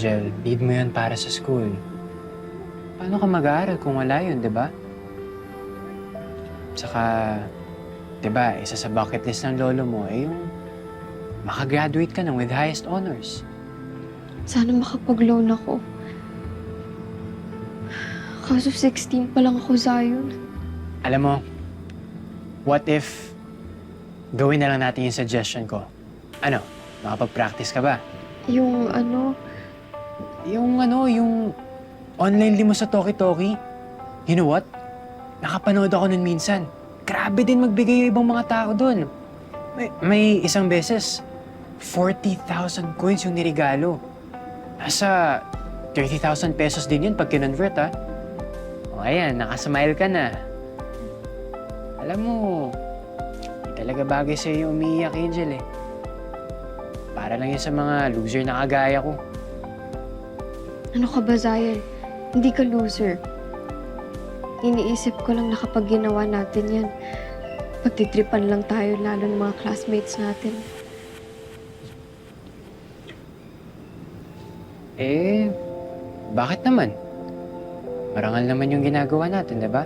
Angel, need mo yun para sa school. Paano ka mag-aaral kung wala yun, di ba? Saka, di ba, isa sa bucket list ng lolo mo ay yung makagraduate ka na with highest honors. Sana makapag-loan ako. Kaso 16 pa lang ako, Zion. Alam mo, what if gawin na lang natin yung suggestion ko? Ano, makapag-practice ka ba? Yung Yung online limo sa Toki-Toki. You know what? Nakapanood ako nun minsan. Grabe din magbigay yung ibang mga tao dun. May isang beses, 40,000 coins yung nirigalo. Nasa 30,000 pesos din yun pag kinonvert, ha? O ayan, nakasmile ka na. Alam mo, hindi talaga bagay sa'yo yung umiiyak, Angel, eh. Para lang yun sa mga loser na kagaya ko. ano ka ba, Zion? Hindi ka loser. Iniisip ko lang na kapag ginawa natin yan, pagtitripan lang tayo lalo ng mga classmates natin. Eh, bakit naman? Marangal naman yung ginagawa natin, di ba?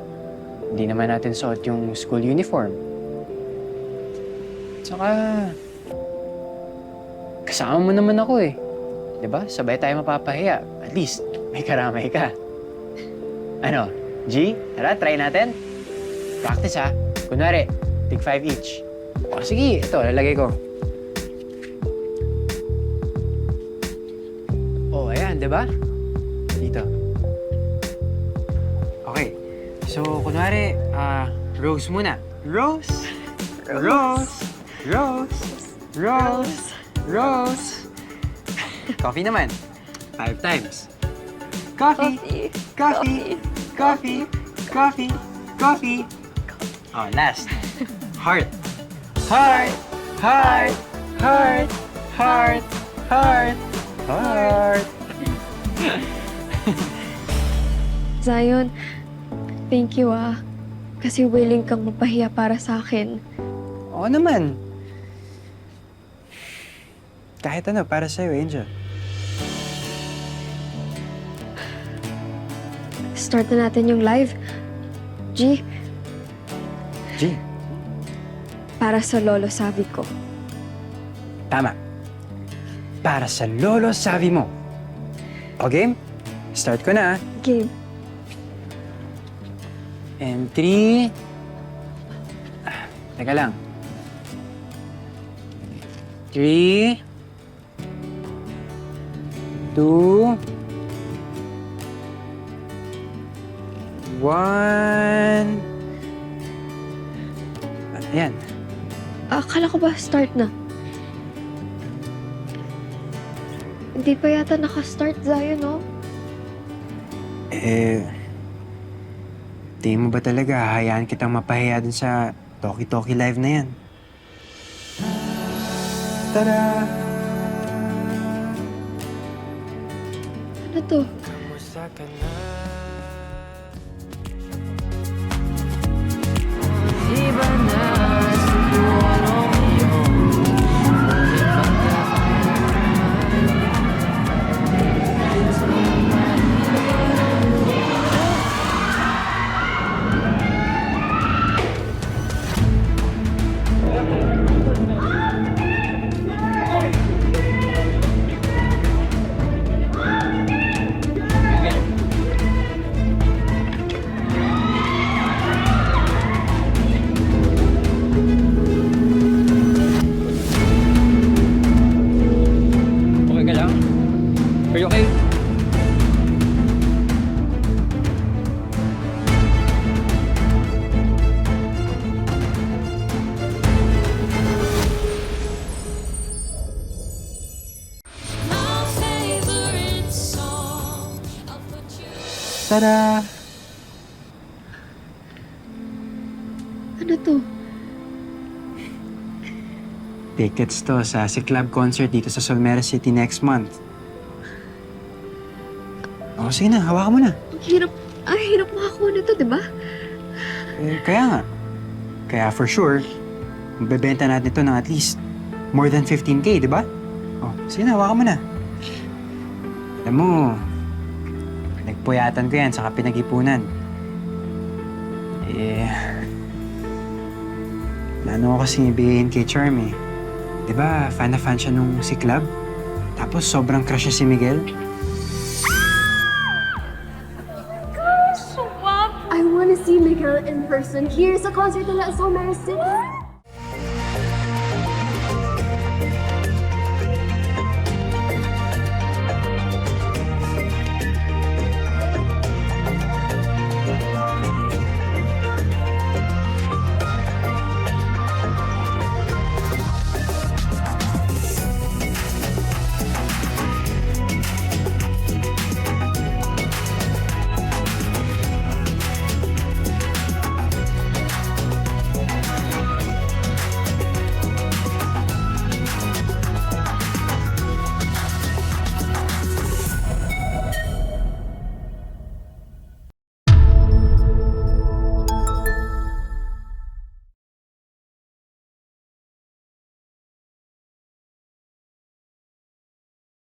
Hindi naman natin suot yung school uniform. Tsaka, kasama mo naman ako eh. Di ba? Sabay tayo mapapahiya. At least, may karamay ka. Ano, G? Tara, try natin. Practice ha. Kunwari, tig 5 each. O sige, ito, lalagay ko. Oh, ayan, di ba? Dito. Okay. So, kunwari, Rose muna. Rose. Rose. Rose. Rose. Rose. Coffee naman. 5 times. Coffee. Coffee. Coffee. Coffee. Coffee. Oh, last. Heart. Heart. Heart. Heart. Heart. Heart. Heart. Zion, thank you kasi willing kang mapahiya para sa akin. Oo naman. Kahit ano, para sa'yo, Angel. Start na natin yung live. G, G. para sa lolo sabi ko. Tama. Para sa lolo sabi mo. O game? Start ko na, ah. Game. And 3... Teka lang. 3... 2... 1... Ayan. Akala ko ba start na? Hindi pa yata naka-start, Zion, no? Tingin mo ba talaga hahayaan kitang mapahiya dun sa Toki-Toki Live na yan? Tada! Ano to? Kamusta ka na? Di ba na siguro ngayon? Okay ka lang? Are you okay? My favorite song. I'll put you. Tada! Ano to? Tickets to sa si Club concert dito sa Solmera City next month. O, sige na, hawakan mo na. Ang hirap makakuha nito, di ba? Kaya nga. Kaya for sure, mabebenta natin ito ng at least more than 15K, di ba? O, sige na, hawakan mo na. Alam mo, nagpuyatan ko yan, saka pinag-ipunan. Plano ko kasing ibigay kay Charm eh. Di ba, fan na fan siya nung si Club? Tapos sobrang crush niya si Miguel. I want to see Miguel in person. Here's a concert in Las Omeras City.